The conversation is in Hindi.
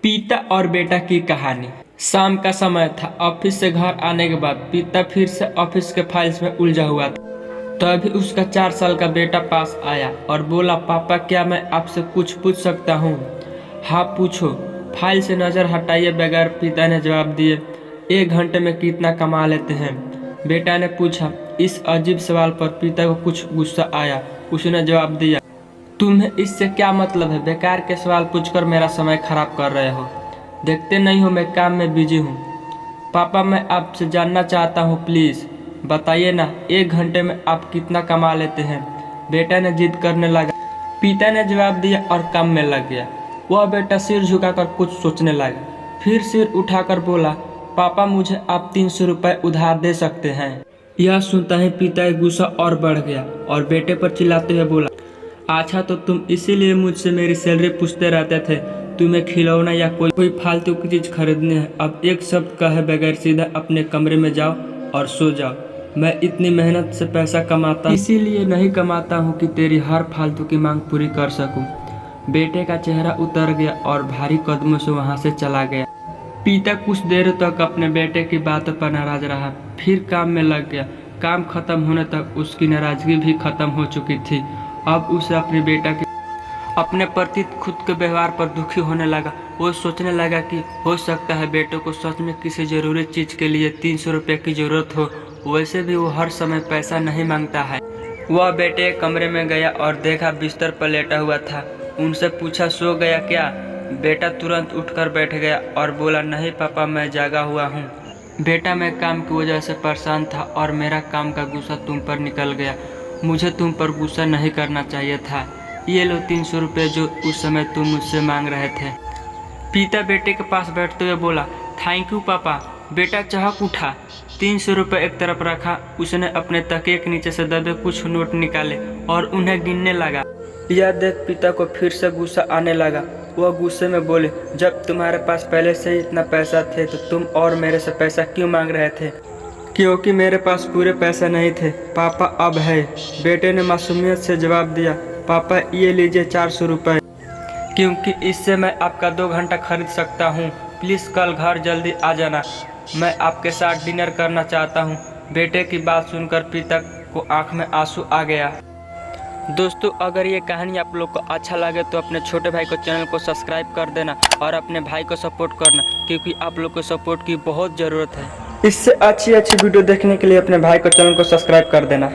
पिता और बेटा की कहानी। शाम का समय था। ऑफिस से घर आने के बाद पिता फिर से ऑफिस के फाइल्स में उलझा हुआ था। तभी उसका 4 साल का बेटा पास आया और बोला, पापा क्या मैं आपसे कुछ पूछ सकता हूँ? हाँ पूछो। फाइल से नज़र हटाए बगैर पिता ने जवाब दिए, 1 घंटे में कितना कमा लेते हैं? बेटा ने पूछा। इस अजीब सवाल पर पिता को कुछ गुस्सा आया। उसने जवाब दिया, तुम्हें इससे क्या मतलब है? बेकार के सवाल पूछकर मेरा समय खराब कर रहे हो। देखते नहीं हो मैं काम में बिजी हूँ। पापा मैं आपसे जानना चाहता हूँ, प्लीज़ बताइए ना, 1 घंटे में आप कितना कमा लेते हैं? बेटा ने जिद करने लगा। पिता ने जवाब दिया और काम में लग गया। वह बेटा सिर झुकाकर कुछ सोचने लगा, फिर सिर उठाकर बोला, पापा मुझे आप 300 रुपये उधार दे सकते हैं? यह सुनता ही पिता का गुस्सा और बढ़ गया और बेटे पर चिल्लाते हुए बोला, अच्छा तो तुम इसीलिए मुझसे मेरी सैलरी पूछते रहते थे? तुम्हें खिलौना या कोई फालतू की चीज़ खरीदनी है? अब एक शब्द कहे बगैर सीधा अपने कमरे में जाओ और सो जाओ। मैं इतनी मेहनत से पैसा कमाता इसीलिए नहीं कमाता हूँ कि तेरी हर फालतू की मांग पूरी कर सकूँ। बेटे का चेहरा उतर गया और भारी कदमों से वहाँ से चला गया। पिता कुछ देर तक अपने बेटे की बातों पर नाराज रहा, फिर काम में लग गया। काम खत्म होने तक उसकी नाराजगी भी खत्म हो चुकी थी। अब उसे अपने प्रति खुद के व्यवहार पर दुखी होने लगा। वो सोचने लगा कि हो सकता है बेटों को सच में किसी ज़रूरी चीज़ के लिए 300 रुपये की ज़रूरत हो। वैसे भी वो हर समय पैसा नहीं मांगता है। वह बेटे के कमरे में गया और देखा बिस्तर पर लेटा हुआ था। उनसे पूछा, सो गया क्या? बेटा तुरंत उठकर बैठ गया और बोला, नहीं पापा मैं जागा हुआ हूँ। बेटा मैं काम की वजह से परेशान था और मेरा काम का गुस्सा तुम पर निकल गया। मुझे तुम पर गुस्सा नहीं करना चाहिए था। ये लो 300 रुपये जो उस समय तुम मुझसे मांग रहे थे। पिता बेटे के पास बैठते हुए बोला, थैंक यू पापा। बेटा चहक उठा, 300 रुपये एक तरफ रखा। उसने अपने तकिए के नीचे से दबे कुछ नोट निकाले और उन्हें गिनने लगा। यह देख पिता को फिर से गुस्सा आने लगा। वह गुस्से में बोले, जब तुम्हारे पास पहले से ही इतना पैसा थे तो तुम और मेरे से पैसा क्यों मांग रहे थे? क्योंकि मेरे पास पूरे पैसे नहीं थे पापा, अब है। बेटे ने मासूमियत से जवाब दिया, पापा ये लीजिए 400 रुपये, क्योंकि इससे मैं आपका 2 घंटा खरीद सकता हूँ। प्लीज़ कल घर जल्दी आ जाना, मैं आपके साथ डिनर करना चाहता हूँ। बेटे की बात सुनकर पिता को आंख में आंसू आ गया। दोस्तों अगर ये कहानी आप लोग को अच्छा लगे तो अपने छोटे भाई को चैनल को सब्सक्राइब कर देना और अपने भाई को सपोर्ट करना, क्योंकि आप लोग को सपोर्ट की बहुत ज़रूरत है। इससे अच्छी वीडियो देखने के लिए अपने भाई को चैनल को सब्सक्राइब कर देना।